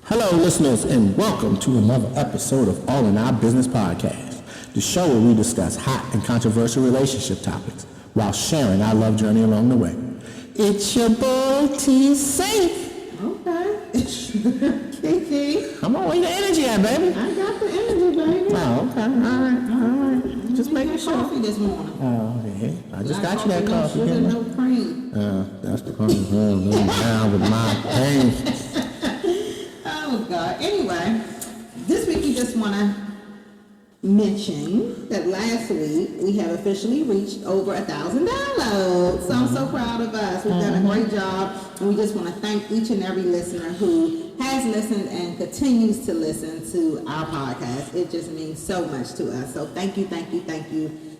Hello, listeners, and welcome to another episode of All in Our Business Podcast, the show where we discuss hot and controversial relationship topics while sharing our love journey along the way. It's your boy, T-Safe. Okay. Kiki. Come on, where your energy at, baby? I got the energy, baby. Oh, okay. All right. Just making sure. Coffee this morning. Oh, okay. I just got you that coffee. No sugar, no cream. That's the coffee. Down with my pain. Oh, God. Anyway, this week we just want to mention that last week we have officially reached over 1,000 downloads. So I'm so proud of us. We've done a great job, and we just want to thank each and every listener who has listened and continues to listen to our podcast. It just means so much to us. So thank you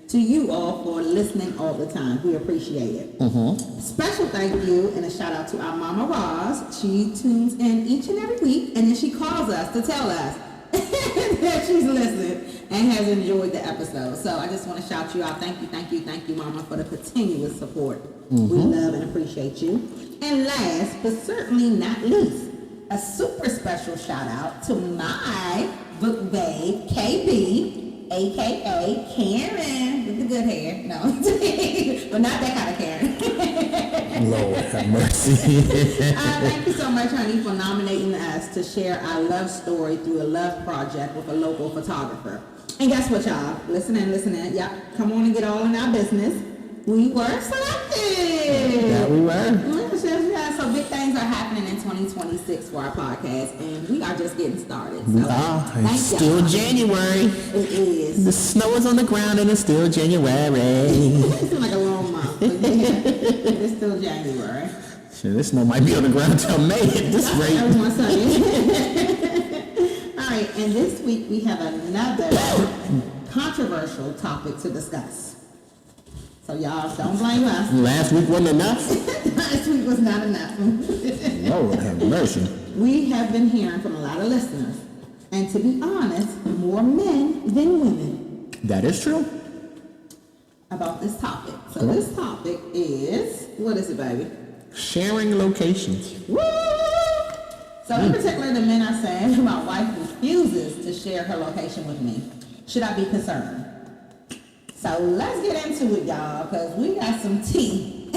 to you all for listening all the time. We appreciate it. Special thank you and a shout out to our Mama Roz. She tunes in each and every week, and then she calls us to tell us that she's listened and has enjoyed the episode. So I just want to shout you out. Thank you, Mama, for the continuous support. We love and appreciate you. And last, but certainly not least, a super special shout out to my book babe, KB, aka Karen, with the good hair. No, but not that kind of Karen. Lord have mercy. Thank you so much, honey, for nominating us to share our love story through a love project with a local photographer. And guess what, y'all? Listen in. Yep, come on and get all in our business. We were selected. Yeah, we were. So big things are happening in 2026 for our podcast, and we are just getting started. We So are. thank It's y'all. still January. It is. The snow is on the ground and it's still January. It seems like a long month, but yeah, it's still January. Shit, this snow might be on the ground till May at this rate. Everyone saying. All right, and this week we have another controversial topic to discuss. So y'all don't blame us. Last week wasn't enough? Last week was not enough. Lord have mercy. We have been hearing from a lot of listeners, and to be honest, more men than women, That is true. about this topic. So this topic is, what is it, baby? Sharing locations. Woo! So in particular, the men are saying, my wife refuses to share her location with me. Should I be concerned? So let's get into it, y'all, because we got some tea.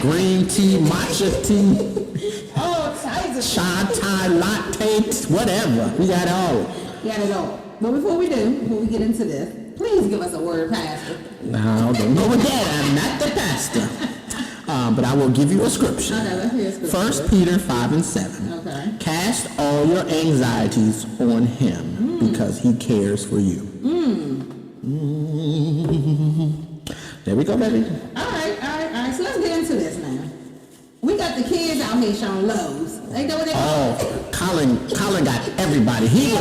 Green tea, matcha tea, Oh, types of chai thai latte, whatever. We got it all. got it all. But before we get into this, please give us a word, Pastor. No, don't go with that. I'm not the pastor. But I will give you a scripture. Okay, let's hear a scripture. 1 Peter 5:7. Okay. Cast all your anxieties on him because he cares for you. There we go, baby. All right. So let's get into this now. We got the kids out here showing lows. They know what they Oh, Colin got everybody. He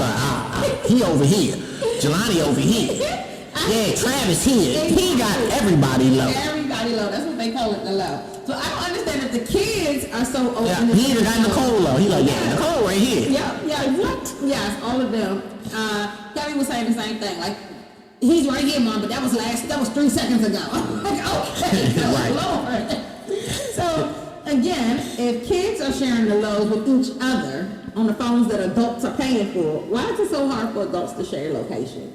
over here. Jelani over here. Yeah, Travis here. He got everybody low. Everybody low. That's what they call it, the low. So I don't understand if the kids are so open. Yeah, he even got Nicole low. He like, yeah, Nicole right here. Yeah, what? Yes, all of them. Gabby was saying the same thing. Like, he's right here, Mom, but that was 3 seconds ago. Like, okay, Right. Lord. So, again, if kids are sharing the lows with each other on the phones that adults are paying for, why is it so hard for adults to share location?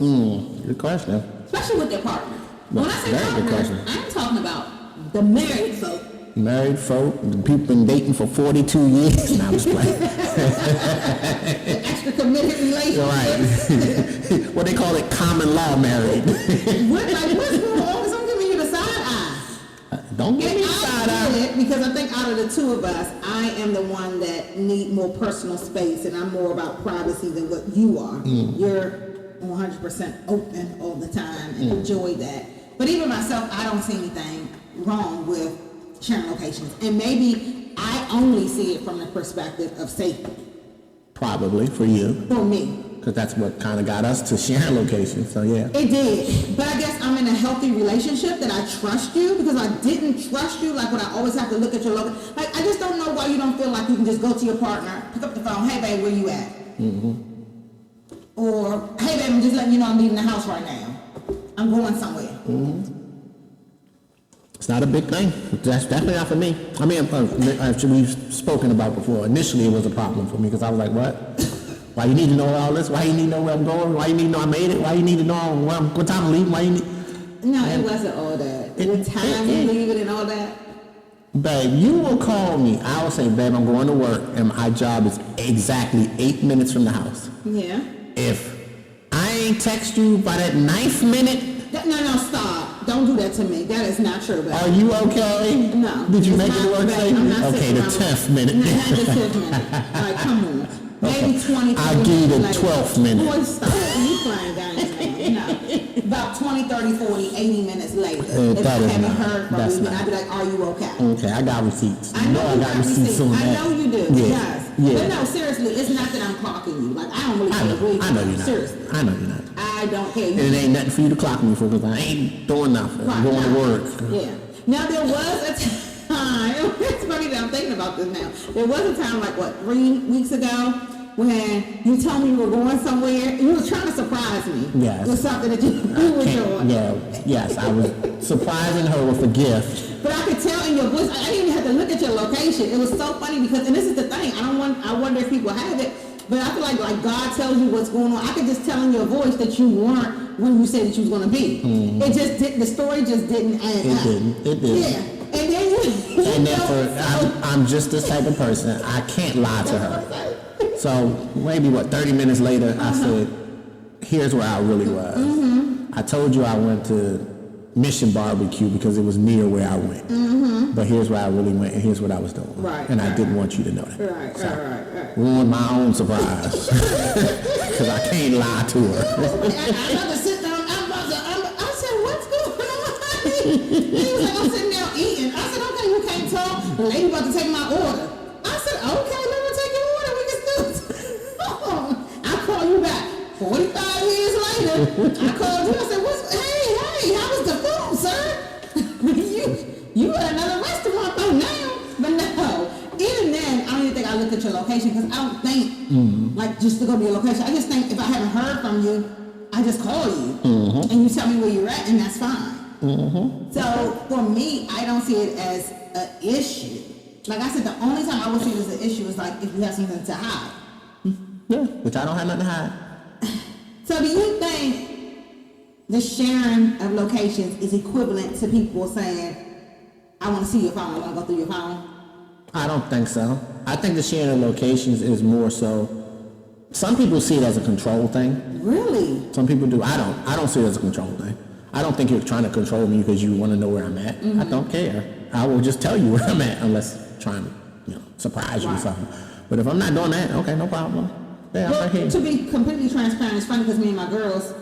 Good question. Especially with their partner. Well, When I say very good partner, question. I'm talking about the married folk. Married folk, the people been dating for 42 years. Now I'm just playing. The extra committed relationship. Right. What they call it, common law married. What's going on? 'Cause I'm giving you the side eye. Don't give me And the side I get eye. it because I think out of the two of us, I am the one that need more personal space, and I'm more about privacy than what you are. You're 100% open all the time and enjoy that. But even myself, I don't see anything wrong with sharing locations. And maybe I only see it from the perspective of safety Probably for you, for me. because that's what kind of got us to share locations. So yeah. It did. But I guess I'm in a healthy relationship that I trust you, because I didn't trust you like when I always have to look at your location. Like, I just don't know why you don't feel like you can just go to your partner, pick up the phone, hey babe, where you at? Or, hey babe, I'm just letting you know I'm leaving the house right now. I'm going somewhere. It's not a big thing. That's definitely not for me. I mean, we've spoken about before. Initially, it was a problem for me because I was like, what? Why you need to know all this? Why you need to know where I'm going? Why you need to know I made it? Why you need to know what time I'm leaving? Why you need... No, it wasn't all that. The time you leaving and all that. Babe, you will call me. I will say, babe, I'm going to work, and my job is exactly 8 minutes from the house. Yeah. If I ain't text you by that 9th minute... No, stop. Don't do that to me. That is not true, babe. Are you okay? No. Did you make it work safely? Okay, the 10th minute. Not the 10th minute. All right, come on. Maybe 20. I'll give you the 12th minute. Boy, stop. You playing games now. No. About 20, 30, 40, 80 minutes later. If I haven't heard from you, then I'd be like, are you okay? Okay, I got receipts. I know I got receipts on that. I know you do. Yeah. Yes. Yeah. But no, seriously, it's not that I'm clocking you. Like, I don't really agree. I know you're not. Seriously. I know you're not. I don't care. And it ain't nothing for you to clock me for because I ain't doing nothing. I'm going to work. Yeah. Now, there was a time, it's funny that I'm thinking about this now. There was a time, like, 3 weeks ago, when you told me you were going somewhere, and you were trying to surprise me. Yes. With something that you were doing. Yes, I was surprising her with a gift. But I could tell in your voice, I didn't even have to look at your location. It was so funny because, and this is the thing, I wonder if people have it, but I feel like God tells you what's going on. I could just tell in your voice that you weren't when you said that you was going to be. Mm-hmm. It just didn't, the story just didn't add up. It didn't. Yeah. And then you and then I'm just this type of person. I can't lie to her. So maybe 30 minutes later, I said, here's where I really was. Mm-hmm. I told you I went to Mission Barbecue because it was near where I went. Mm-hmm. But here's where I really went, and here's what I was doing. Right. And I didn't want you to know that. Right. Ruined my own surprise. Because I can't lie to her. I'm about to sit down. I said, what's going on? He was like, I'm sitting down eating. I said, okay, you can't talk. The lady about to take my order. I said, okay, let me take your order. We can do it. I call you back. 45 years later, I called you. I said, hey, how was the food, sir? you at another restaurant by now. But no, even then, I don't even think I look at your location because I don't think, like, just to go to your location. I just think if I haven't heard from you, I just call you. Mm-hmm. And you tell me where you're at, and that's fine. Mm-hmm. So, for me, I don't see it as an issue. Like I said, the only time I would see it as an issue is, like, if you have something to hide. Yeah, which I don't have nothing to hide. So do you think the sharing of locations is equivalent to people saying, I want to see your phone, I want to go through your phone? I don't think so. I think the sharing of locations is more so, some people see it as a control thing. Really? Some people do. I don't see it as a control thing. I don't think you're trying to control me because you want to know where I'm at. Mm-hmm. I don't care. I will just tell you where I'm at unless trying to, surprise you or something. But if I'm not doing that, okay, no problem. Yeah, well, I'm right here. To be completely transparent, it's funny because me and my girls,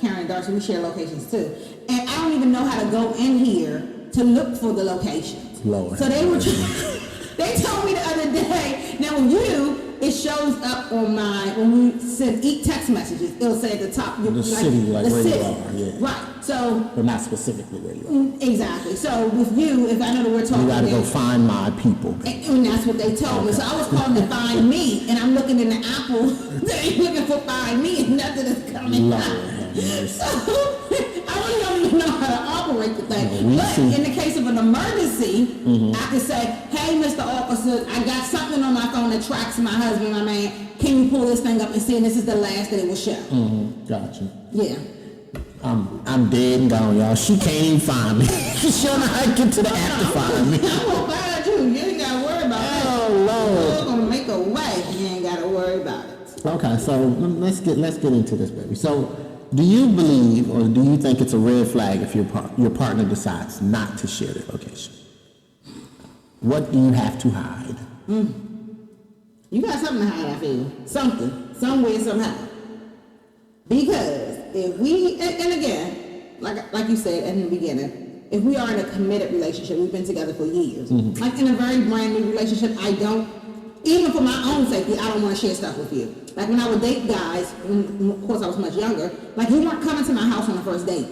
Karen and Darcy, we share locations too. And I don't even know how to go in here to look for the locations. Lord. So they were they told me the other day, now with you, it shows up on when we send text messages, it'll say at the top. The city, like where you are, yeah. Right, so. But not specifically where you are. Exactly. So with you, if I know that we're talking. You gotta go find my people. And that's what they told me. So I was calling to find me, and I'm looking in the Apple, they ain't looking for find me, and nothing is coming out. So I really don't even know how to operate the thing. But in the case of an emergency, I could say, hey, Mr. Officer, I got something on my phone that tracks my husband, my man. Can you pull this thing up and see? And this is the last that it will show. Gotcha. Yeah. I'm dead and gone, y'all. She can't even find me. She don't know how to get to the app to find me. I'm gonna find you. You ain't gotta worry about that. Oh Lord. We're gonna make a way. You ain't gotta worry about it. Okay, so let's get into this, baby. So, do you believe or do you think it's a red flag if your partner decides not to share their location? What do you have to hide? You got something to hide, I feel. Something. Somewhere, somehow. Because if we, and again, like you said in the beginning, if we are in a committed relationship, we've been together for years. Like in a very brand new relationship, even for my own safety, I don't want to share stuff with you. Like when I would date guys, of course I was much younger, like you weren't coming to my house on the first date.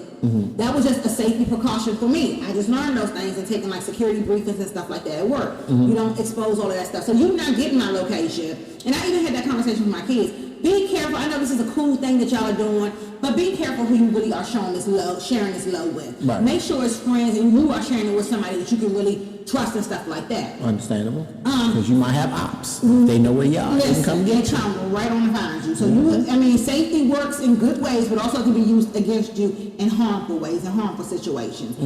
That was just a safety precaution for me. I just learned those things and taking like security briefings and stuff like that at work. You don't expose all of that stuff. So you're not getting my location. And I even had that conversation with my kids. be careful. I know this is a cool thing that y'all are doing, but be careful who you really are sharing this love with. Right. Make sure it's friends and you are sharing it with somebody that you can really trust and stuff like that. Understandable. Because you might have ops. They know where you are. They can come Listen, get they you. come right on and find you. So you, safety works in good ways, but also can be used against you in harmful ways, in harmful situations.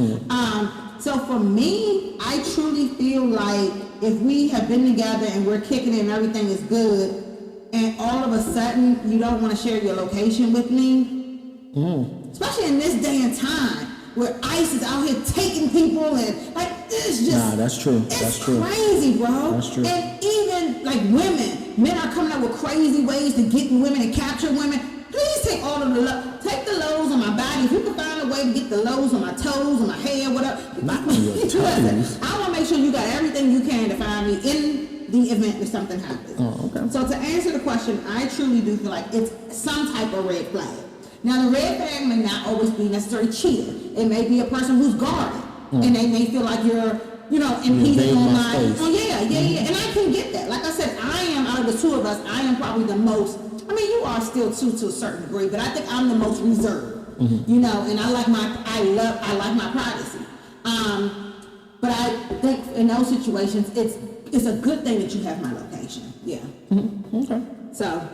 So for me, I truly feel like if we have been together and we're kicking it and everything is good, and all of a sudden you don't want to share your location with me, especially in this day and time where ICE is out here taking people and like it's just Nah, that's true. it's That's true. crazy, bro. That's true. And even like men are coming up with crazy ways to get women and capture women. Please take all of the take the lows on my body. If you can find a way to get the lows on my toes, on my hair, whatever. Not on your toes. Listen, I want to make sure you got everything you can to find me in the event that something happens. Oh, okay. So to answer the question, I truly do feel like it's some type of red flag. Now the red flag may not always be necessarily cheater. It may be a person who's guarded, and they may feel like you're, impeding invading on my my. space. Oh yeah, and I can get that. Like I said, I am out of the two of us. I am probably the most. I mean, you are still too to a certain degree, but I think I'm the most reserved. And I like my privacy. But I think in those situations, it's a good thing that you have my location. Yeah. Okay. So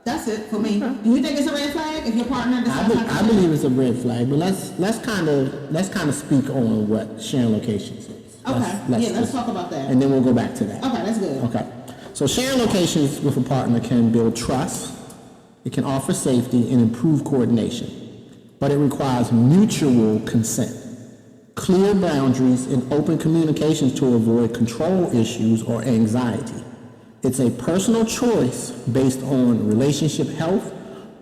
that's it for me. Do you think it's a red flag if your partner decides not to I believe it's a red flag, but let's kind of speak on what sharing locations is. Okay. Let's talk about that. And then we'll go back to that. Okay, that's good. Okay. So sharing locations with a partner can build trust, it can offer safety and improve coordination, but it requires mutual consent, clear boundaries, and open communications to avoid control issues or anxiety. It's a personal choice based on relationship health,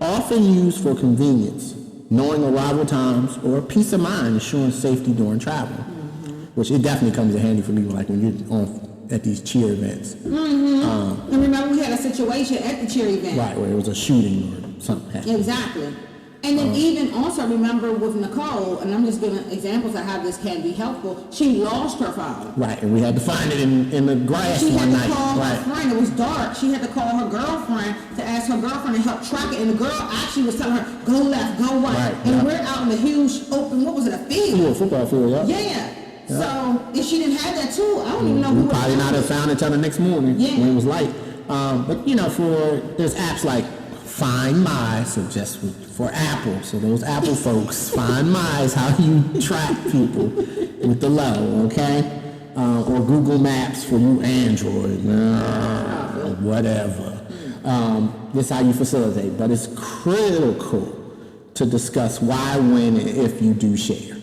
often used for convenience, knowing arrival times, or peace of mind, ensuring safety during travel, which it definitely comes in handy for me, like when you're at these cheer events. And remember, we had a situation at the cheer event. Right, where it was a shooting or something happened. Exactly. And then even also remember with Nicole, and I'm just giving examples of how this can be helpful, she lost her phone. Right, and we had to find it in the grass She one had night. to call Right. her friend. It was dark. She had to call her girlfriend to ask her girlfriend to help track it. And the girl actually was telling her, go left, go right. Right, And yeah. we're out in the huge open, what was it, a field? Yeah, football field, yeah. Yeah. So if she didn't have that tool, I don't even know who We would probably not have found it until the next morning Yeah. when it was light. But there's apps like Find My, so just for Apple. So those Apple folks, Find My is how you track people with the low, okay? Or Google Maps for you Android, whatever. This is how you facilitate, but it's critical to discuss why, when, and if you do share.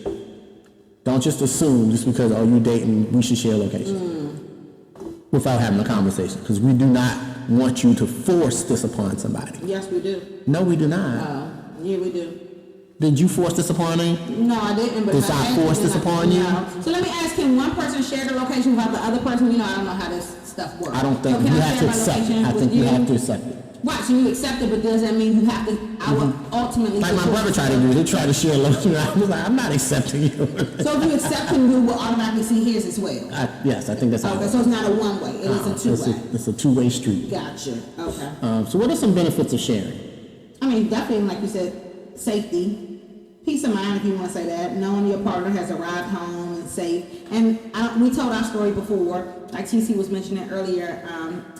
Don't just assume just because, you're dating, we should share locations. Without having a conversation. Because we do not want you to force this upon somebody. Yes, we do. No, we do not. Yeah, we do. Did you force this upon him? No, I didn't. But Did if I asked force you, this upon you? No. So let me ask, can one person share the location without the other person? I don't know how this stuff works. I don't think So can you I have share to my accept it. location I with think you have to accept it. Right, so you accept it, but does that mean you have to, I would ultimately... Like my brother tried to do, they tried to share location. I was like, I'm not accepting you. So if you accept him, you will automatically see his as well. Yes, I think that's how Okay, it so it's not a one-way, it is a two-way. It's a two-way street. Gotcha, okay. So what are some benefits of sharing? I mean, definitely, like you said, safety, peace of mind, if you want to say that, knowing your partner has arrived home and safe. And we told our story before, like TC was mentioning earlier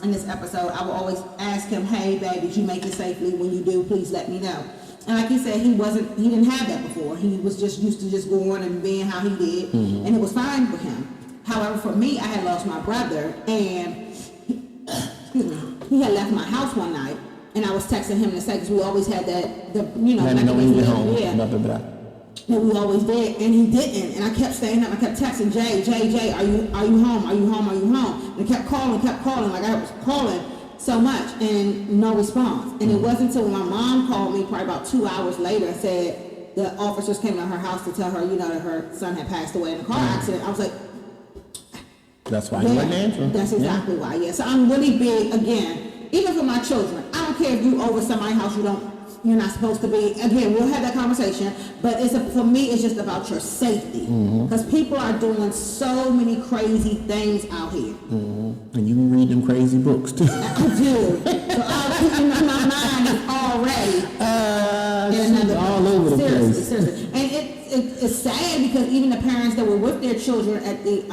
in this episode. I will always ask him, hey, babe, did you make it safely? When you do, please let me know. And like he said, he didn't have that before. He was just used to just going and being how he did, and it was fine for him. However, for me, I had lost my brother, and he had left my house one night. And I was texting him to say, because we always had that, Let me know when you get home. Yeah. Blah, blah, blah. And we always did, and he didn't. And I kept staying up. I kept texting Jay, are you home? Are you home? Are you home? And I kept calling. Like I was calling so much, and no response. And it wasn't until my mom called me probably about 2 hours later and said the officers came to her house to tell her, that her son had passed away in a car accident. I was like, that's why you wasn't answering. that's exactly why. Yeah. So I'm really big again, even for my children. I don't care if you over somebody's house you're not supposed to be. Again, we'll have that conversation, but for me, it's just about your safety. Because people are doing so many crazy things out here. And you can read them crazy books too. I do. So my mind is already she's all over the place. Seriously. And it's sad because even the parents that were with their children at the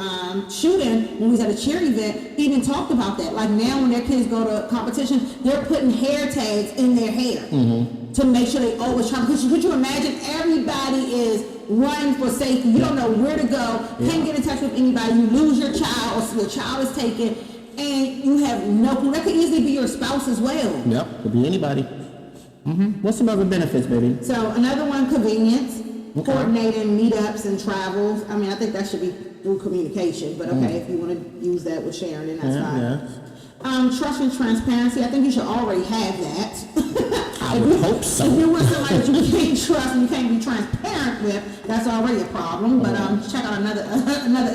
shooting, when we was at a cheer event, even talked about that. Like now when their kids go to competitions, they're putting hair tags in their hair to make sure they always try. Because could you imagine everybody is running for safety. You don't know where to go, can't get in touch with anybody. You lose your child or your child is taken and you have no clue. That could easily be your spouse as well. Yep, could be anybody. What's some other benefits, baby? So another one, convenience. Coordinating meetups and travels. I mean, I think that should be through communication, but okay, if you want to use that with Sharon, then that's fine. Trust and transparency. I think you should already have that. I would hope so. If you're with somebody that you can't trust and you can't be transparent with, that's already a problem. But check out another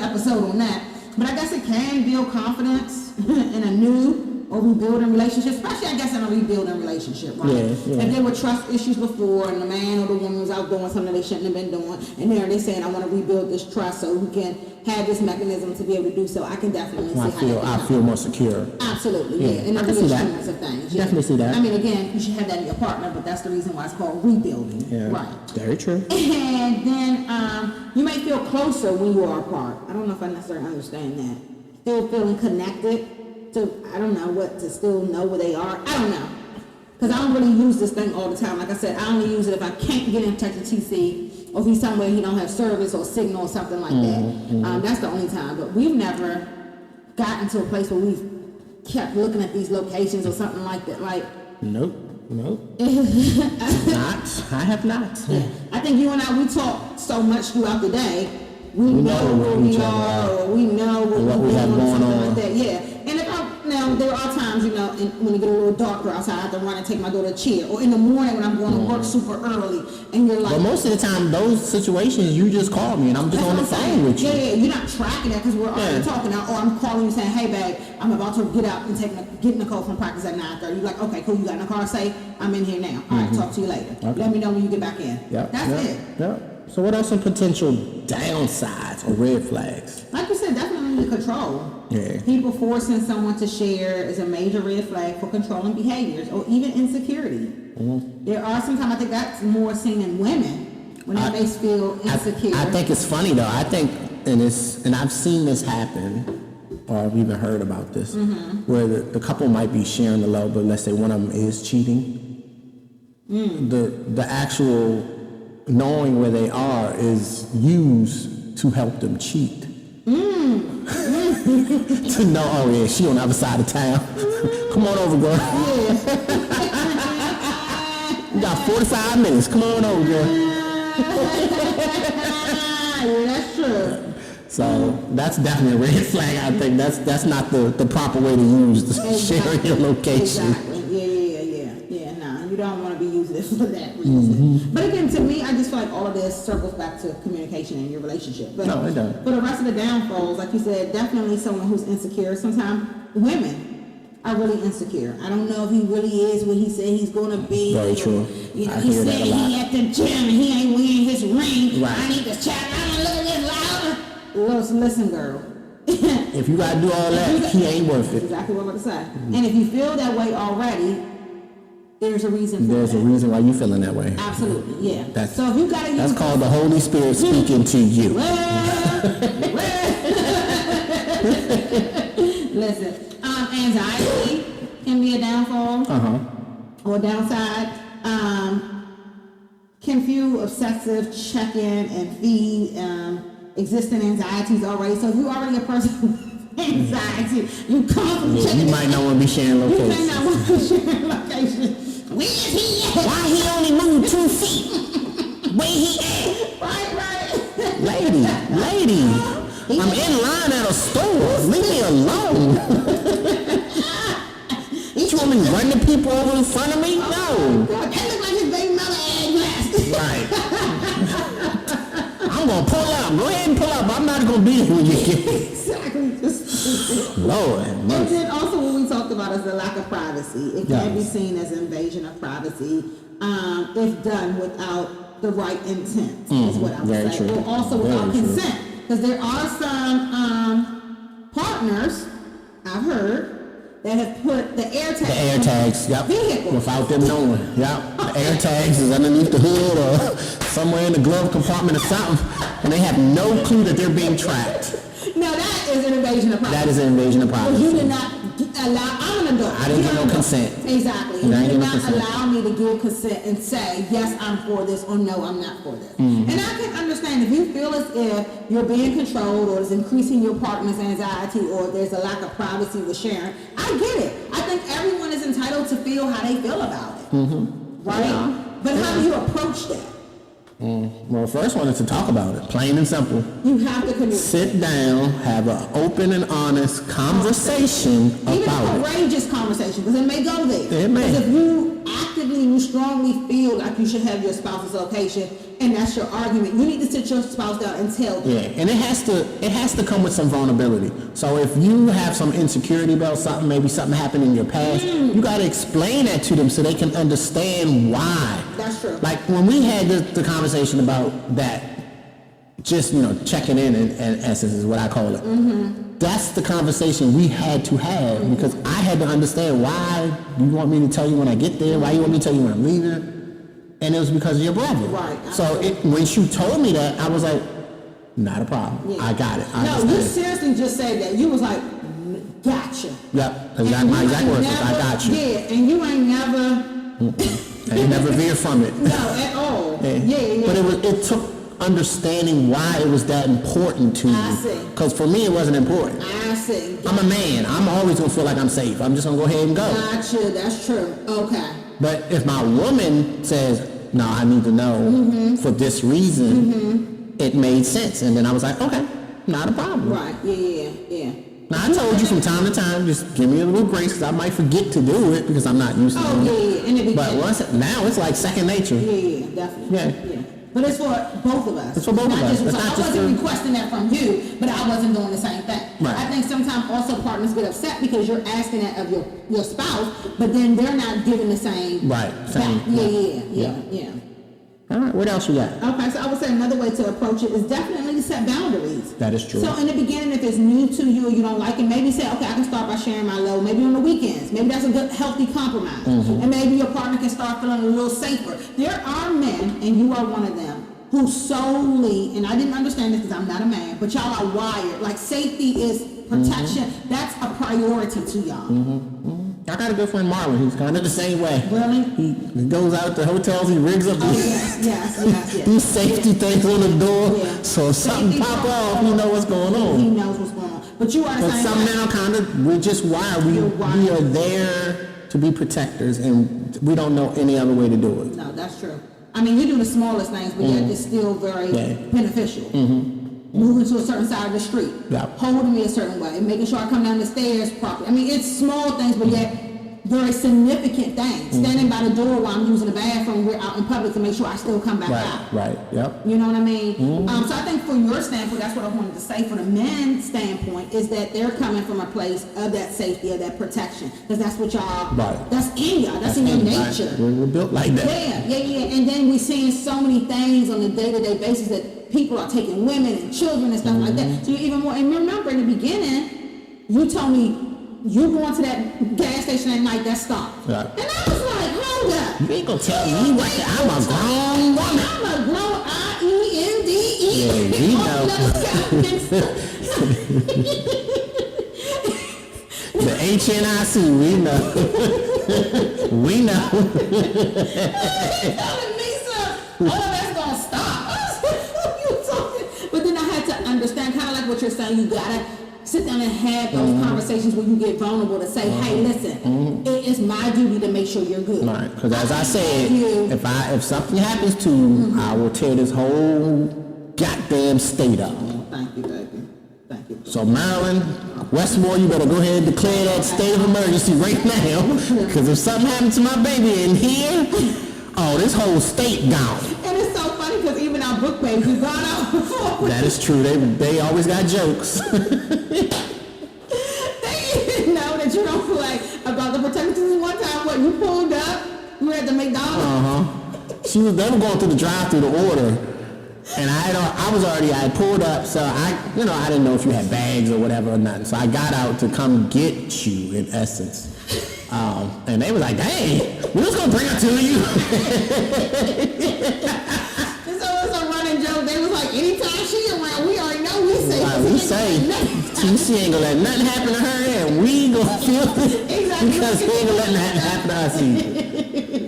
episode on that. But I guess it can build confidence in a new or rebuilding relationship, especially I guess in a rebuilding relationship, right? Yeah. If there were trust issues before and the man or the woman was out doing something they shouldn't have been doing, and they're saying, I want to rebuild this trust so we can have this mechanism to be able to do so, I can definitely see how I feel more secure. Absolutely, yeah. And I the can see that. reassurance of things. Definitely see that. I mean, again, you should have that in your partner, but that's the reason why it's called rebuilding. Yeah. Right. Very true. And then you may feel closer when you are apart. I don't know if I necessarily understand that. Still feeling connected to, I don't know what, to still know where they are. I don't know. Because I don't really use this thing all the time. Like I said, I only use it if I can't get in touch with TC or if he's somewhere he don't have service or signal or something like that. That's the only time. But we've never gotten to a place where we've kept looking at these locations or something like that. Like, Nope. I have not. yeah. I think you and I, we talk so much throughout the day. We know where we are, or we know what we have going on. Like that. Yeah. And now there are times, you know, when it get a little darker outside, I have to run and take my daughter to cheer. Or in the morning when I'm going to work super early, and you're like. But most of the time, those situations, you just call me and I'm just on the phone with you. Yeah, you're not tracking that because we're already talking now. Or I'm calling you saying, hey, babe, I'm about to get out and get Nicole from practice at 9:30. You're like, okay, cool. You got in the car safe. I'm in here now. All right, talk to you later. Okay. Let me know when you get back in. That's it. Yep. So what are some potential downsides or red flags? Like you said, definitely the control. Yeah. People forcing someone to share is a major red flag for controlling behaviors or even insecurity. There are sometimes, I think that's more seen in women when they may feel insecure. I think it's funny though. I think, and I've seen this happen, or I've even heard about this, where the couple might be sharing the love, but let's say one of them is cheating. The actual knowing where they are is used to help them cheat. To know, oh yeah, she on the other side of town. Come on over, girl. You got 45 minutes. Come on over, girl. Yeah, that's true. So that's definitely a red flag. I think that's not the proper way to use sharing your location. Exactly. Yeah. No, you don't want to be using it for that reason. But again, to me, I just feel like all of this circles back to communication in your relationship. But No, it doesn't. for the rest of the downfalls, like you said, definitely someone who's insecure. Sometimes women are really insecure. I don't know if he really is what he said he's going to be. Very true. You know, I he hear said that a lot. he at the gym and he ain't wearing his ring. Right. I need to check. I'm a little bit louder. Listen, girl. If you gotta do all that, he ain't worth it. Exactly what I'm about to say. And if you feel that way already, there's a reason for There's that. a reason why you feeling that way. Absolutely, yeah. So if you gotta use That's called the Holy Spirit speaking to you. Listen, anxiety can be a downfall or a downside. Can fuel obsessive check-in and feed existing anxieties already. So if you're already a person with anxiety, you constantly checking. You might not want to be sharing You may locations. not want to share location. Where is he at? Why he only moved 2 feet? Where he at? Right. Lady, I'm in line at a store. Leave me alone. You want me to run the people over in front of me? No. That look like his baby mother had glasses. Right. I'm gonna pull up. Go ahead and pull up. I'm not gonna be here when you get. Exactly. Lord. And then also what we talked about is the lack of privacy. It can be seen as an invasion of privacy if done without the right intent, is what I would Very say. true. Or also without consent. Because there are some partners, I've heard, that have put the air tags. The air tags, yep. Vehicles. Without them knowing, yep. The air tags is underneath the hood or somewhere in the glove compartment or something, and they have no clue that they're being tracked. Now that is an invasion of privacy. That is an invasion of Because you privacy. did not allow, I'm an adult. I didn't You're get no an adult. consent. Exactly. I And didn't you get did no not consent. allow me to give consent and say, yes, I'm for this, or no, I'm not for this. Mm-hmm. And I can understand if you feel as if you're being controlled or it's increasing your partner's anxiety or there's a lack of privacy with sharing, I get it. I think everyone is entitled to feel how they feel about it. Right? Yeah. But how do you approach that? Well, the first one is to talk about it, plain and simple. You have to communicate. Sit down, have an open and honest conversation Even about a it. courageous conversation, because it may go there. It may. Because if you actively, you strongly feel like you should have your spouse's location, and that's your argument, you need to sit your spouse down and tell them. Yeah, and it has to come with some vulnerability. So if you have some insecurity about something, maybe something happened in your past, you got to explain that to them so they can understand why. That's true. Like when we had the conversation about that, just checking in essence is what I call it. That's the conversation we had to have because I had to understand why you want me to tell you when I get there, why you want me to tell you when I'm leaving. And it was because of your brother. Right. So when she told me that, I was like, not a problem. Yeah. I got it. I No, you understand. seriously just said that. You was like, gotcha. Yep. And My you exact ain't words was, I never- got you. Yeah, and you ain't never, I ain't never veered from it. no, at all. Yeah. But it took understanding why it was that important to I you. see. Because for me, it wasn't important. I see. I'm a man. I'm always going to feel like I'm safe. I'm just going to go ahead and go. Gotcha, that's true. Okay. But if my woman says, no, I need to know for this reason, it made sense. And then I was like, okay, not a problem. Right, yeah. Now, I told you from time to time, just give me a little grace because I might forget to do it because I'm not used to Oh, doing it. yeah. In the But beginning. now it's like second nature. Yeah, definitely. Yeah. But it's for both of us. It's for both of us. Just, It's so not I just wasn't for- requesting that from you, but I wasn't doing the same thing. Right. I think sometimes also partners get upset because you're asking that of your spouse, but then they're not giving the same. Right, same, back. yeah. Yeah. All right, what else you got? Okay, so I would say another way to approach it is definitely set boundaries. That is true. So in the beginning, if it's new to you or you don't like it, maybe say, okay, I can start by sharing my load, maybe on the weekends. Maybe that's a good, healthy compromise. And maybe your partner can start feeling a little safer. There are men, and you are one of them, who solely, and I didn't understand this because I'm not a man, but y'all are wired. Like safety is protection. That's a priority to y'all. I got a good friend Marlon. He's kind of the same way. Really? He goes out to hotels. He rigs up Oh, these, yes. these safety things on the door. Yeah. So if something Safety pop protocol. off, you know what's going He on. knows what's going on. But you are the But same some way. now kind of, we're just wired. We You're wired. we are there to be protectors, and we don't know any other way to do it. No, that's true. I mean, you do the smallest things, but yet it's still very Yeah. beneficial. Moving to a certain side of the street, Yeah. holding me a certain way, making sure I come down the stairs properly. I mean, it's small things, but yet very significant things. Standing by the door while I'm using the bathroom, we're out in public to make sure I still come back out. Right. Yep. You know what I mean? So I think for your standpoint, that's what I wanted to say. For the men's standpoint, is that they're coming from a place of that safety, of that protection, because that's what y'all. Right. That's in y'all. That's in your Right. nature. We're built like that. Yeah. And then we're seeing so many things on a day-to-day basis that people are taking women and children and stuff like that. So you're even more. And remember, in the beginning, you told me you going to that gas station at night that stopped. Right. And I was like, hold up. You ain't gonna tell me what I'm a grown woman. I'm a grown I-E-N-D-E. Yeah, we know. The HNIC, we know. We know. Telling me so. All that's gonna stop. I was like, what are you talking? But then I had to understand, kind of like what you're saying, you gotta sit down and have those conversations where you get vulnerable to say, hey, listen, it is my duty to make sure you're good. Right, because as I said, You. if something happens to you, I will tear this whole goddamn state up. Thank you, baby. Thank you. So Maryland, Westmore, you better go ahead and declare that state of emergency right now, because if something happens to my baby in here, oh, this whole state gone. And it's so funny because even our book page, we've gone out before. That is true. They always got jokes. They know that you don't play about the protection. One time, what, you pulled up, you were at the McDonald's. They were going through the drive-through to order, And I had pulled up, so I didn't know if you had bags or whatever or nothing. So I got out to come get you, in essence. And they was like, "Hey, we're just gonna bring her to you." And so it's a running joke. They was like, anytime she around, we already know we say. Right, we say she ain't gonna let nothing happen to her, and we gonna feel it Exactly. because we ain't gonna let nothing happen to us either.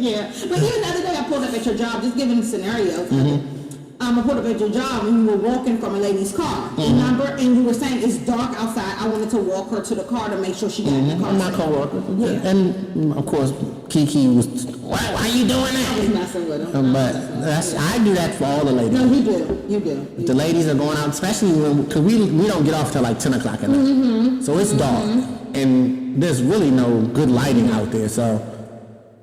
Yeah, but even the other day I pulled up at your job, just giving scenarios. I pulled up at your job and you were walking from a lady's car. Remember? And you were saying it's dark outside. I wanted to walk her to the car to make sure she got in the car. My coworker. Yeah. And of course, Kiki was, why you doing I was that? messing with him. But I do that for all the ladies. No, you do. The ladies are going out, especially because we don't get off till like 10 o'clock at night. So it's dark, and there's really no good lighting out there. So,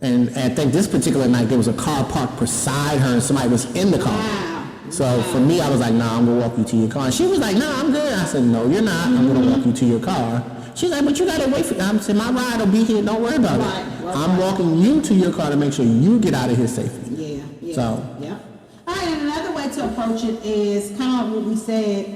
and I think this particular night there was a car parked beside her, and somebody was in the car. Wow. So for me, I was like, "Nah, I'm gonna walk you to your car." And she was like, "Nah, I'm good." I said, "No, you're not. I'm gonna walk you to your car." She's like, "But you gotta wait for." I said, "My ride will be here. Don't worry about it. I'm walking you to your car to make sure you get out of here safely." Yeah. So. Yeah. All right, and another way to approach it is kind of what we said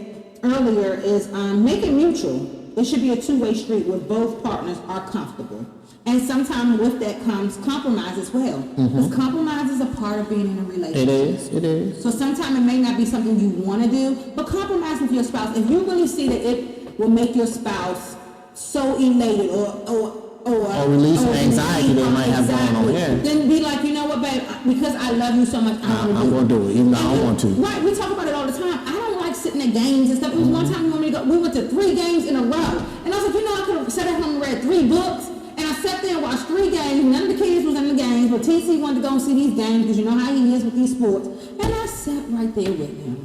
earlier is make it mutual. It should be a two-way street where both partners are comfortable. And sometimes with that comes compromise as well. Because compromise is a part of being in a relationship. It is. So sometimes it may not be something you want to do, but compromise with your spouse. If you really see that it will make your spouse so elated or release anxiety they might have going on, yeah. Then be like, you know what, babe, because I love you so much, I'm going to do it, even though I don't want to. Right, we talk about it all the time. I don't like sitting at games and stuff. It was one time we went to 3 games in a row. And I was like, I could have sat at home and read 3 books. And I sat there and watched 3 games. None of the kids was in the games, but TC wanted to go and see these games because you know how he is with these sports. And I sat right there with him.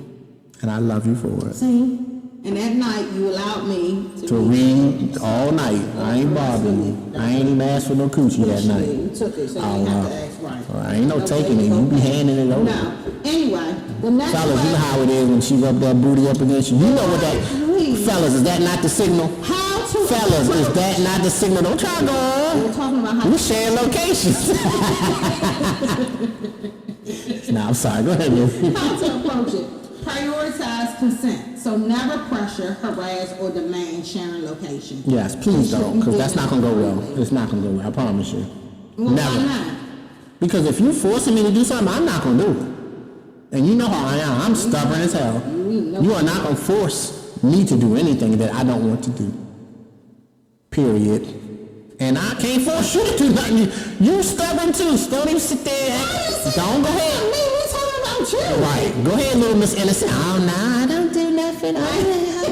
And I love you for it. See? And that night, you allowed me To read all night. I ain't bothering you. I ain't even asked for no coochie that night. You took it, so you didn't have to ask right. Well, I ain't no taking it. You be handing it over. No. Anyway, the next Fellas, you know how it is when she rub that booty up against you. You know what that... Please. Fellas, is that not the signal? How to... Fellas, is that not the signal? Don't try to go on. We're talking about how We sharing locations. Nah, I'm sorry. Go ahead, man. how to approach it. Prioritize consent. So never pressure, harass, or demand sharing location. Yes, please don't, because that's not going to go well. It's not going to go well, I promise you. Well, Never. why not? Because if you're forcing me to do something, I'm not going to do it. And you know how I am. I'm stubborn as hell. You are not going to force me to do anything that I don't want to do. Period. And I can't force you to do nothing. You stubborn too. So don't even sit there. Don't go ahead. We're talking about you. Right. Go ahead, little Miss Innocent. Oh, no, I don't do nothing. I'm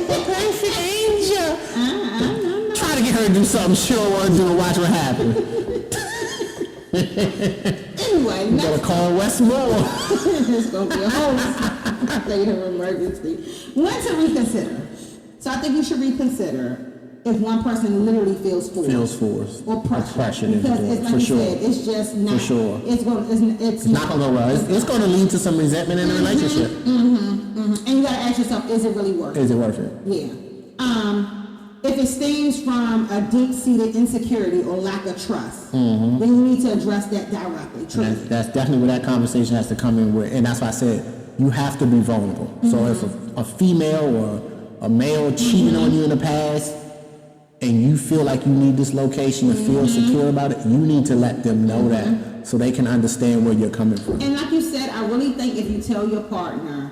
the perfect angel. Try to get her to do something she don't want to do and watch what happens. Anyway, You gotta call Westmore. it's going to be a whole state of emergency. When to reconsider. So I think you should reconsider if one person literally feels forced. Feels forced. Or pressure. Pressure Because it's like for you sure. said, it's just not. For sure. It's Not gonna go well. It's gonna lead to some resentment in the relationship. And you gotta ask yourself, is it really worth it? Is it worth it? Yeah. If it stems from a deep-seated insecurity or lack of trust, then you need to address that directly. And that's definitely where that conversation has to come in with, and that's why I said you have to be vulnerable. So if a female or a male cheated on you in the past, and you feel like you need this location to feel secure about it, you need to let them know that so they can understand where you're coming from. And like you said, I really think if you tell your partner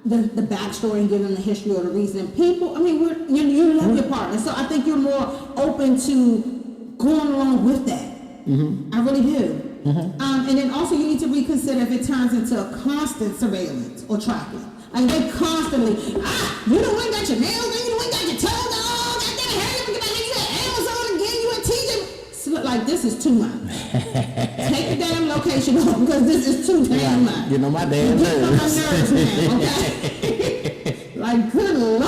the backstory and give them the history or the reason, you love your partner, so I think you're more open to going along with that. I really do. And then also you need to reconsider if it turns into a constant surveillance or tracking. Like they constantly, you the one got your nails done, you the one got your toes done, Amazon again, you at TJ. So like this is too much. Take the damn location off because this is too damn much. You know my damn Get on my nerves. nerves now, okay? Like good Lord,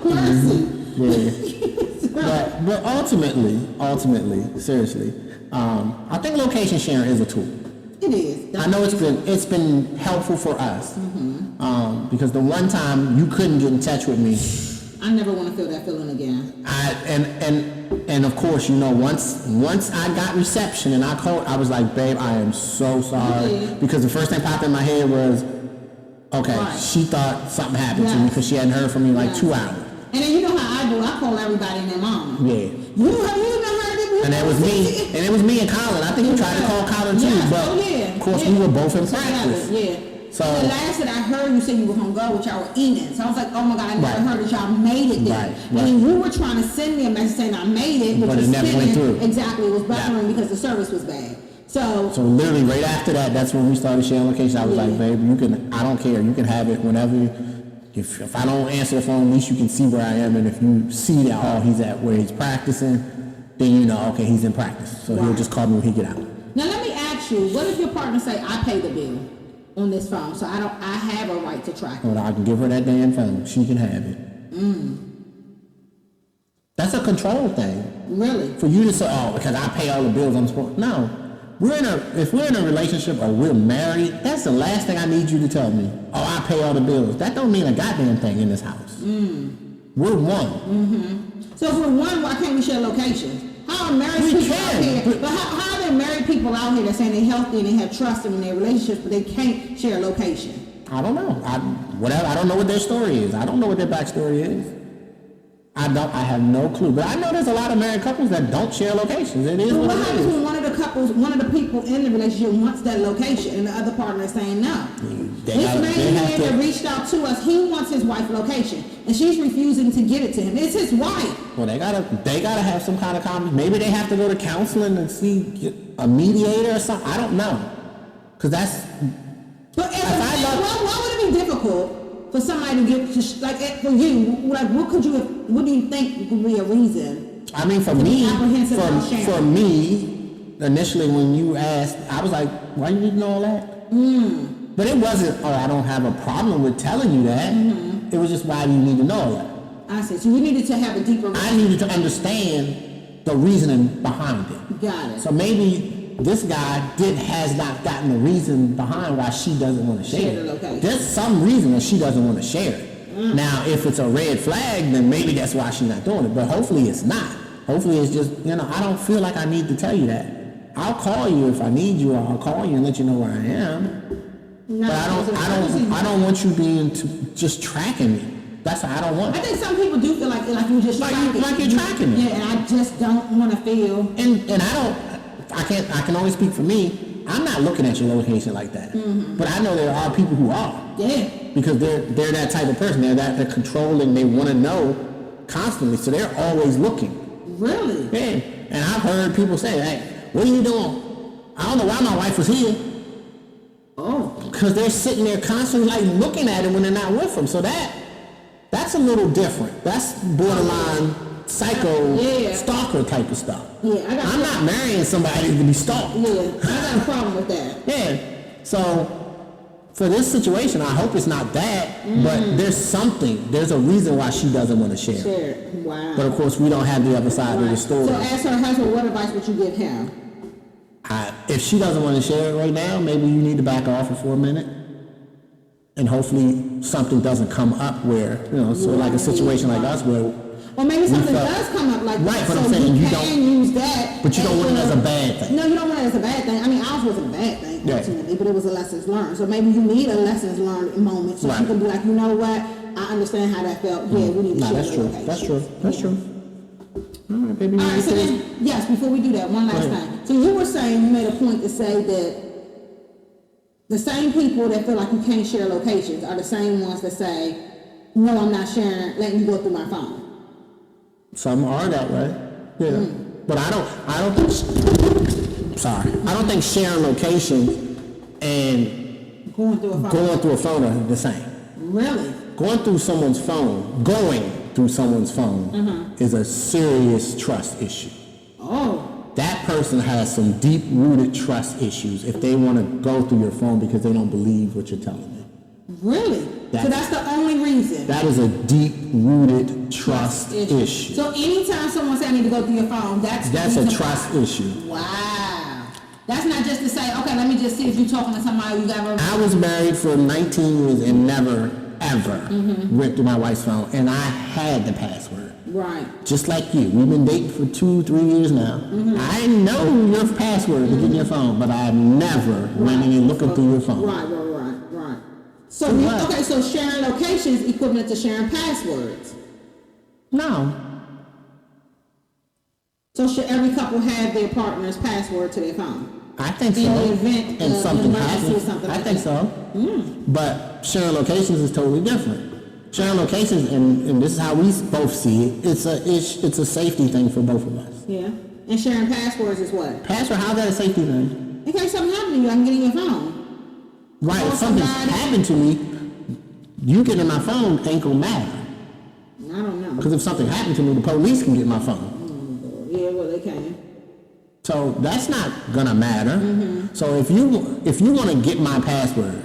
mercy. But ultimately, seriously, I think location sharing is a tool. It is. I know it's been helpful for us because the one time you couldn't get in touch with me, I never want to feel that feeling again. And of course, once I got reception and I called, I was like, babe, I am so sorry, because the first thing popped in my head was, Okay, Right. she thought something happened to me Yes. because she hadn't heard from me in like Yes. 2 hours. And then you know how I do. I call everybody and their mom. Yeah. You not heard it. And it was me and Colin. I think you tried to call Colin too, Yes. but Oh, yeah. of course Yeah. we were both in Together, practice. Yeah. So- the last that I heard, you said you were gonna go, which y'all were eating. So I was like, oh my God, I never Right. heard that y'all made it there. Right, And right. then you were trying to send me a message saying I made it, which But it was never went spinning. through. Exactly, it was buffering Yeah. because the service was bad. So So literally right after that, that's when we started sharing location. I was Yeah. like, babe, I don't care. You can have it whenever. If I don't answer the phone, at least you can see where I am. And if you see that, oh, he's at where he's practicing, then you know, okay, he's in practice. So he'll Right. just call me when he get out. now let me ask you, what if your partner say I pay the bill on this phone, so I have a right to track it? Well, I can give her that damn phone. She can have it. That's a control thing. Really? For you to say, oh, because I pay all the bills, I'm supposed. No, if we're in a relationship or we're married, that's the last thing I need you to tell me. Oh, I pay all the bills. That don't mean a goddamn thing in this house. We're one. So if we're one, why can't we share locations? How are married We people can, out here? but- But how are there married people out here that saying they're healthy and they have trust in their relationships, but they can't share a location? I don't know. I don't know what their story is. I don't know what their backstory is. I have no clue. But I know there's a lot of married couples that don't share locations. It is But what what it happens is. when one of the people in the relationship wants that location and the other partner is saying no? They This gotta- man they have here to- that reached out to us, he wants his wife's location, and she's refusing to give it to him. It's his wife. Well, they gotta have some kind of conversation. Maybe they have to go to counseling and get a mediator or something. I don't know. Because that's But If I love- why would it be difficult for somebody to get for you? Like, what do you think would be a reason? I mean, for be me, apprehensive about sharing. for me, initially when you asked, I was like, why you need to know all that? But it wasn't, oh, I don't have a problem with telling you that. It was just, why do you need to know all that? I said, so we needed to have a deeper. I needed to understand the reasoning behind it. Got it. So maybe this guy has not gotten the reason behind why she doesn't want to share Share the it. location. There's some reason that she doesn't want to share it. Now, if it's a red flag, then maybe that's why she's not doing it. But hopefully it's not. Hopefully it's just, I don't feel like I need to tell you that. I'll call you if I need you, or I'll call you and let you know where I am. No, But I don't want you being just tracking me. That's what I don't want. I think some people do feel like you're just Like tracking. you're tracking me. Yeah, and I just don't want to feel. And I can only speak for me. I'm not looking at your location like that. But I know there are people who are. Yeah. Because they're that type of person. They're controlling. They want to know constantly. So they're always looking. Really? Yeah. And I've heard people say, hey, what are you doing? I don't know why my wife was here. Oh. Because they're sitting there constantly like looking at him when they're not with him. So that's a little different. That's borderline psycho Yeah. stalker type of stuff. Yeah, I'm not marrying somebody to be stalked. Yeah, I got a problem with that. Yeah. So for this situation, I hope it's not that, but there's a reason why she doesn't want to share. Sure. Wow. But of course, we don't have the other side of the story. So as her husband, what advice would you give him? If she doesn't want to share it right now, maybe you need to back off for a minute. And hopefully something doesn't come up where, so like a situation like us where, Or maybe something felt- does come up like Right, that, but so I'm saying you you can don't- use that. but you don't want it as a bad thing. No, you don't want it as a bad thing. I mean, ours wasn't a bad thing, Right. ultimately, but it was a lessons learned. So maybe you need a lessons learned moment so Right. you can be like, you know what? I understand how that felt. Yeah, we need to Nah, share that's the true. location. That's true. That's Yeah. true. All right, baby. All right, so you then, yes, before we do that, one last Go ahead. thing. So you were saying, you made a point to say that the same people that feel like you can't share locations are the same ones that say, no, I'm not sharing, letting you go through my phone. Some are that way. Yeah. But I don't think sharing locations and Going through a phone. going through a phone are the same. Really? Going through someone's phone is a serious trust issue. Oh, That person has some deep-rooted trust issues if they want to go through your phone because they don't believe what you're telling them. really? So that's the only reason? That is a deep-rooted trust issue. So anytime someone says I need to go through your phone, that's the That's a reason trust why. issue. Wow. That's not just to say, okay, let me just see if you're talking to somebody you got a... I was married for 19 years and never, ever went through my wife's phone, and I had the password. Right. Just like you. We've been dating for 2-3 years now. I know your password to get in your phone, but I've never went in and looking through your phone. Right. So To what? okay, so sharing locations equivalent to sharing passwords. No. So should every couple have their partner's password to their phone? I think so. In the event and of something emergency or happens. something I like think that. so. But sharing locations is totally different. Sharing locations, and this is how we both see it. It's a safety thing for both of us. Yeah. And sharing passwords is what? Password, how's that a safety thing? In case something happened to you, I can get in your phone. Right. Call If something's somebody. happened to me, you getting my phone ain't gonna matter. I don't know. Because if something happened to me, the police can get my phone. Yeah, well, they can. So that's not gonna matter. So if you want to get my password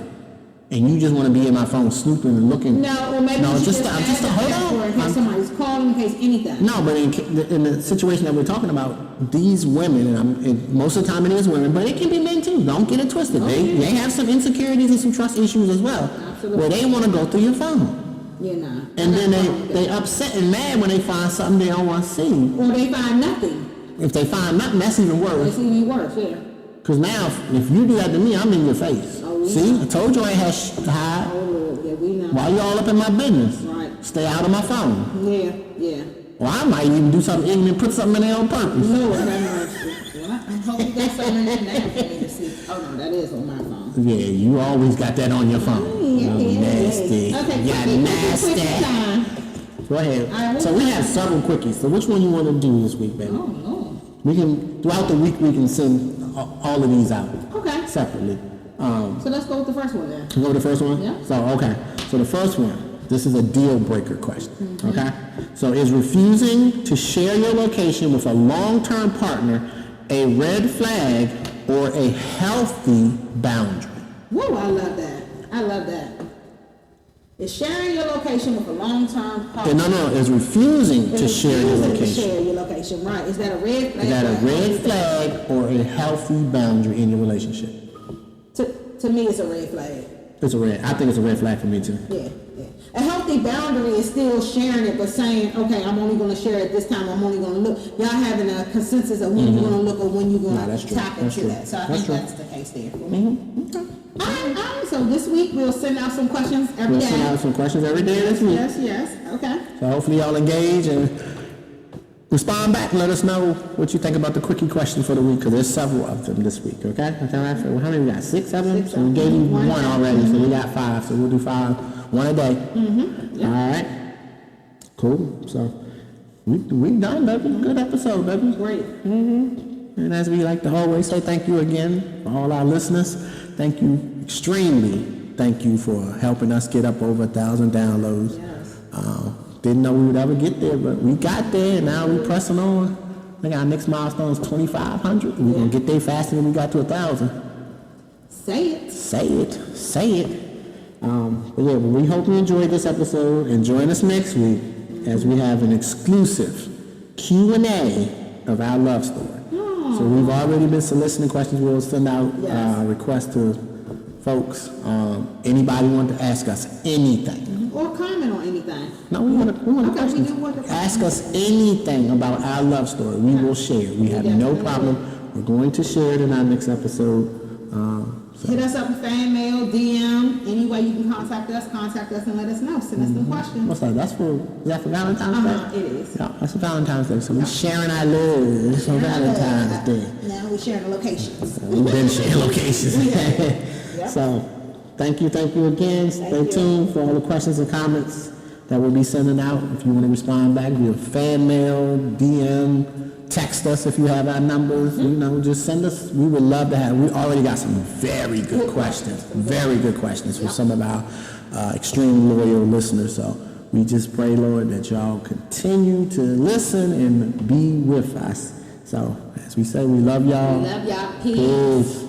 and you just want to be in my phone snooping and looking, No, or maybe no, you should just add just the hold password in case on. somebody's calling, in case anything. No, but in the situation that we're talking about, these women, and most of the time it is women, but it can be men too. Don't get it twisted. They have some insecurities and some trust issues as well, Absolutely. where they want to go through your phone. Yeah, nah. And then they Or upset and mad when they find something they don't want to see. they find nothing. If they find nothing, that's even worse. It's even worse, yeah. Because now, if you do that to me, I'm in your face. Oh, yeah. See, I told you I ain't had to hide. Oh, Lord, yeah, we know. Why you all up in my business? Right. Stay out of my phone. Yeah, yeah. Or I might even do something ignorant and put something in there on purpose. Lord have mercy. Well, I hope you got something in there for me to see. Oh, no, that is on my phone. Yeah, you always got that on your phone. Yeah, You nasty. Okay, Yeah, quick nasty. time. Go ahead. All right, So we have several quickies. So which one you want to do this week, baby? Oh, no. We can, throughout the week, we can send all of these out Okay. separately. So let's go with the first one then. Can we go with the first one? Yeah. So, okay. So the first one, this is a deal breaker question. Okay? So is refusing to share your location with a long-term partner a red flag or a healthy boundary? Whoa, I love that. I love that. Is sharing your location with a long-term partner. No, is refusing to Is share your refusing to location. share your location, right. Is that a red flag? Is that a or red flag or a healthy boundary in your relationship? To me, it's a red flag. It's a red. I think it's a red flag for me too. Yeah, yeah. A healthy boundary is still sharing it, but saying, okay, I'm only going to share it this time. I'm only going to look. Y'all having a consensus of when you're going to look or when you're going No, that's to true. tap That's into true. that. So I That's think true. that's the case there for me. Okay. All right. So this week we'll send out some questions every We'll day. send out some questions every day this week. Yes. Okay. So hopefully y'all engage and respond back and let us know what you think about the quickie question for the week, because there's several of them this week, okay? Okay, right? So how many we got? 6 of them? Six So we of gave you them. one One. already, so we got 5. So we'll do 5, one a day. All right? Cool. So we done, baby. Good episode, baby. Great. And as we like to always say, thank you again for all our listeners. Thank you extremely. Thank you for helping us get up over 1,000 downloads. Yes. Didn't know we would ever get there, but we got there, and now we're pressing on. I think our next milestone is 2,500. We're going to get there faster than we got to 1,000. Say it. Say it. Say it. But yeah, we hope you enjoyed this episode, and join us next week as we have an exclusive Q&A of our love story. So we've already been soliciting questions. We'll send out Yes. requests to folks. Anybody want to ask us anything. Or comment on anything. No, we want Okay, questions. we do want the Ask us anything about our love story. We will share. We have no definitely problem. We're going to share it in our next episode. Hit us up with fan mail, DM, any way you can contact us and let us know. Send us some questions. What's that? Is that for Valentine's Day? It is. Yeah, that's for Valentine's Day. So we're sharing our love for Valentine's Day. Now we're sharing the locations. We've been sharing locations. Yep. So thank you again. Stay you. tuned for all the questions and comments that we'll be sending out. If you want to respond back via fan mail, DM, text us if you have our numbers. You know, just send us. We would love to have. We already got some very good questions. Very good questions from some of our extreme loyal listeners. So we just pray, Lord, that y'all continue to listen and be with us. So as we say, we love y'all. Love y'all. Peace. Peace.